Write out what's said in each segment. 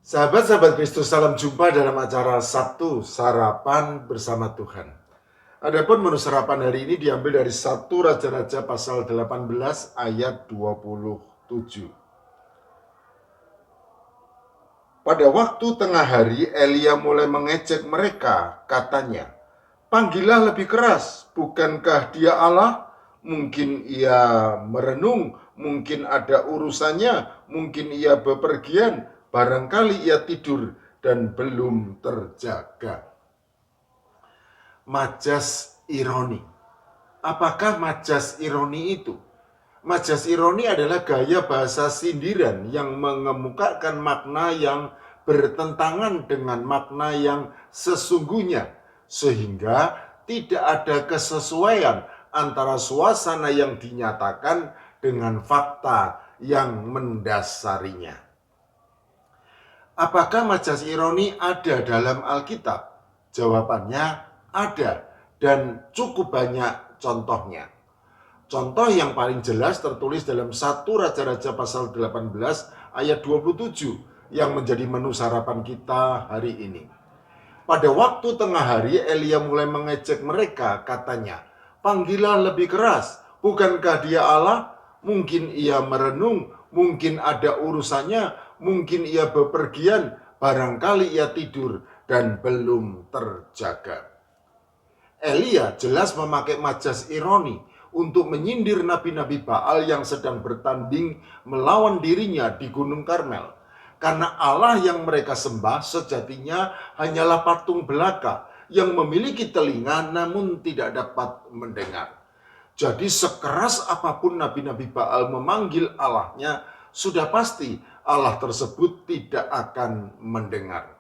Sahabat-sahabat Kristus, salam jumpa dalam acara Sabtu Sarapan Bersama Tuhan. Adapun menu sarapan hari ini diambil dari 1 Raja-Raja pasal 18 ayat 27. Pada waktu tengah hari, Elia mulai mengejek mereka, katanya, "Panggillah lebih keras, bukankah dia Allah? Mungkin ia merenung, mungkin ada urusannya, mungkin ia bepergian, barangkali ia tidur dan belum terjaga." Majas ironi. Apakah majas ironi itu? Majas ironi adalah gaya bahasa sindiran yang mengemukakan makna yang bertentangan dengan makna yang sesungguhnya, sehingga tidak ada kesesuaian antara suasana yang dinyatakan dengan fakta yang mendasarinya. Apakah majas ironi ada dalam Alkitab? Jawabannya ada, dan cukup banyak contohnya. Contoh yang paling jelas tertulis dalam 1 Raja-Raja pasal 18 ayat 27 yang menjadi menu sarapan kita hari ini. Pada waktu tengah hari, Elia mulai mengejek mereka, katanya, "Panggillah lebih keras, bukankah dia Allah? Mungkin ia merenung, mungkin ada urusannya, mungkin ia bepergian, barangkali ia tidur dan belum terjaga." Elia jelas memakai majas ironi untuk menyindir nabi-nabi Baal yang sedang bertanding melawan dirinya di Gunung Karmel. Karena Allah yang mereka sembah sejatinya hanyalah patung belaka yang memiliki telinga namun tidak dapat mendengar. Jadi sekeras apapun nabi-nabi Baal memanggil Allahnya, sudah pasti Allah tersebut tidak akan mendengar.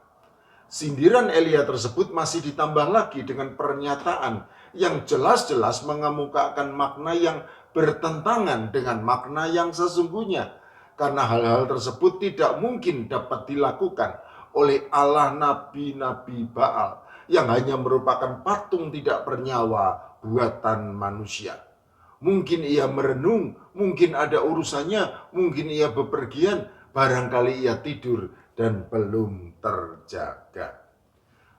Sindiran Elia tersebut masih ditambah lagi dengan pernyataan yang jelas-jelas mengemukakan makna yang bertentangan dengan makna yang sesungguhnya. Karena hal-hal tersebut tidak mungkin dapat dilakukan oleh Allah nabi-nabi Baal yang hanya merupakan patung tidak bernyawa buatan manusia. Mungkin ia merenung, mungkin ada urusannya, mungkin ia bepergian, barangkali ia tidur dan belum terjaga.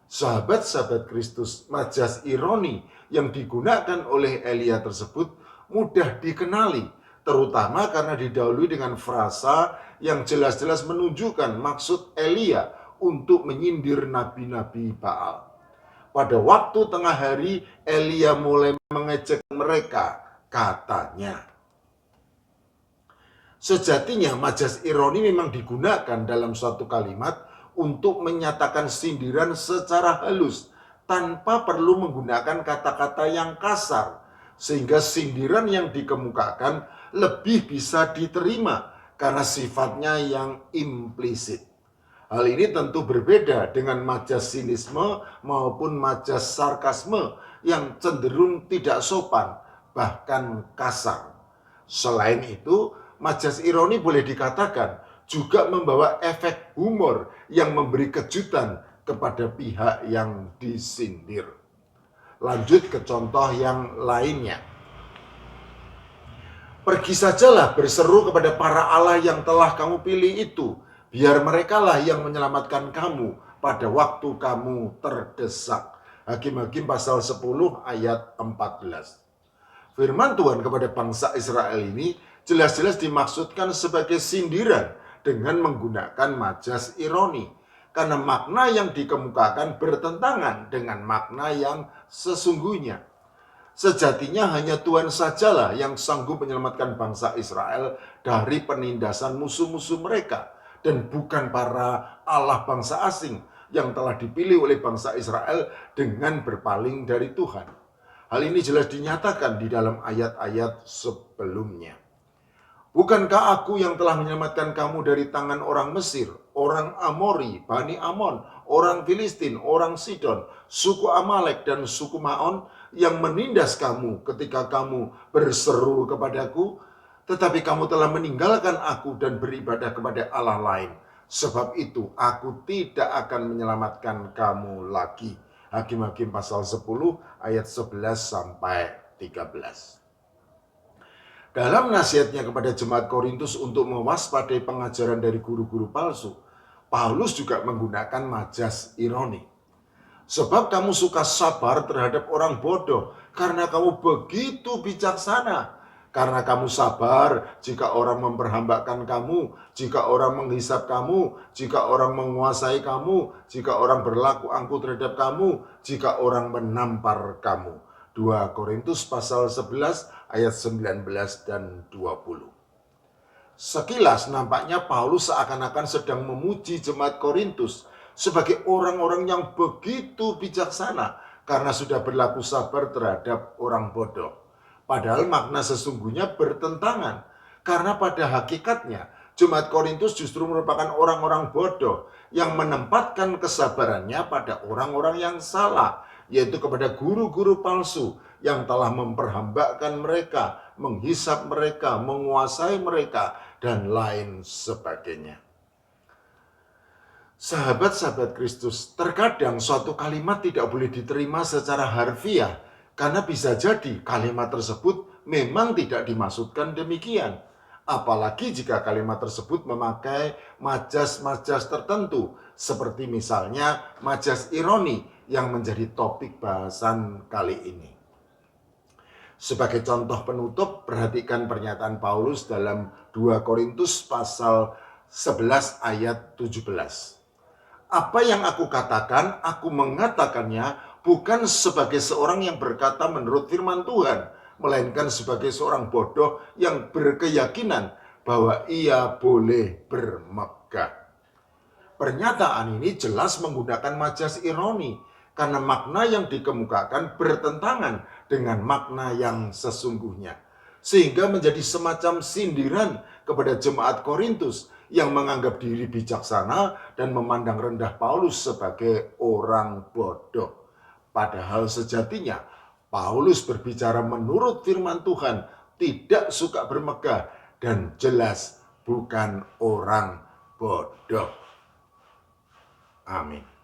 Sahabat-sahabat Kristus, majas ironi yang digunakan oleh Elia tersebut mudah dikenali, terutama karena didahului dengan frasa yang jelas-jelas menunjukkan maksud Elia untuk menyindir nabi-nabi Baal. Pada waktu tengah hari, Elia mulai mengejek mereka, katanya. Sejatinya majas ironi memang digunakan dalam suatu kalimat untuk menyatakan sindiran secara halus tanpa perlu menggunakan kata-kata yang kasar, sehingga sindiran yang dikemukakan lebih bisa diterima karena sifatnya yang implisit. Hal ini tentu berbeda dengan majas sinisme maupun majas sarkasme yang cenderung tidak sopan, bahkan kasar. Selain itu, majas ironi boleh dikatakan juga membawa efek humor yang memberi kejutan kepada pihak yang disindir. Lanjut ke contoh yang lainnya. "Pergi sajalah berseru kepada para Allah yang telah kamu pilih itu, biar merekalah yang menyelamatkan kamu pada waktu kamu terdesak." Hakim-Hakim pasal 10 ayat 14. Firman Tuhan kepada bangsa Israel ini jelas-jelas dimaksudkan sebagai sindiran dengan menggunakan majas ironi. Karena makna yang dikemukakan bertentangan dengan makna yang sesungguhnya. Sejatinya hanya Tuhan sajalah yang sanggup menyelamatkan bangsa Israel dari penindasan musuh-musuh mereka. Dan bukan para Allah bangsa asing yang telah dipilih oleh bangsa Israel dengan berpaling dari Tuhan. Hal ini jelas dinyatakan di dalam ayat-ayat sebelumnya. "Bukankah aku yang telah menyelamatkan kamu dari tangan orang Mesir, orang Amori, Bani Amon, orang Filistin, orang Sidon, suku Amalek dan suku Maon yang menindas kamu ketika kamu berseru kepadaku? Tetapi kamu telah meninggalkan aku dan beribadah kepada Allah lain. Sebab itu aku tidak akan menyelamatkan kamu lagi." Hakim-Hakim pasal 10 ayat 11 sampai 13. Dalam nasihatnya kepada jemaat Korintus untuk mewaspadai pengajaran dari guru-guru palsu, Paulus juga menggunakan majas ironi. Sebab kamu suka sabar terhadap orang bodoh, karena kamu begitu bijaksana. Karena kamu sabar jika orang memperhambakan kamu, jika orang menghisap kamu, jika orang menguasai kamu, jika orang berlaku angkuh terhadap kamu, jika orang menampar kamu. 2 Korintus pasal 11 ayat 19 dan 20. Sekilas nampaknya Paulus seakan-akan sedang memuji jemaat Korintus sebagai orang-orang yang begitu bijaksana karena sudah berlaku sabar terhadap orang bodoh. Padahal makna sesungguhnya bertentangan, karena pada hakikatnya jemaat Korintus justru merupakan orang-orang bodoh yang menempatkan kesabarannya pada orang-orang yang salah, yaitu kepada guru-guru palsu yang telah memperhambakan mereka, menghisap mereka, menguasai mereka, dan lain sebagainya. Sahabat-sahabat Kristus, terkadang suatu kalimat tidak boleh diterima secara harfiah, karena bisa jadi kalimat tersebut memang tidak dimaksudkan demikian. Apalagi jika kalimat tersebut memakai majas-majas tertentu, seperti misalnya majas ironi yang menjadi topik bahasan kali ini. Sebagai contoh penutup, perhatikan pernyataan Paulus dalam 2 Korintus pasal 11 ayat 17. Apa yang aku katakan, aku mengatakannya bukan sebagai seorang yang berkata menurut firman Tuhan, melainkan sebagai seorang bodoh yang berkeyakinan bahwa ia boleh bermegah. Pernyataan ini jelas menggunakan majas ironi, karena makna yang dikemukakan bertentangan dengan makna yang sesungguhnya. Sehingga menjadi semacam sindiran kepada jemaat Korintus yang menganggap diri bijaksana dan memandang rendah Paulus sebagai orang bodoh. Padahal sejatinya Paulus berbicara menurut firman Tuhan, tidak suka bermegah, dan jelas bukan orang bodoh. Amin.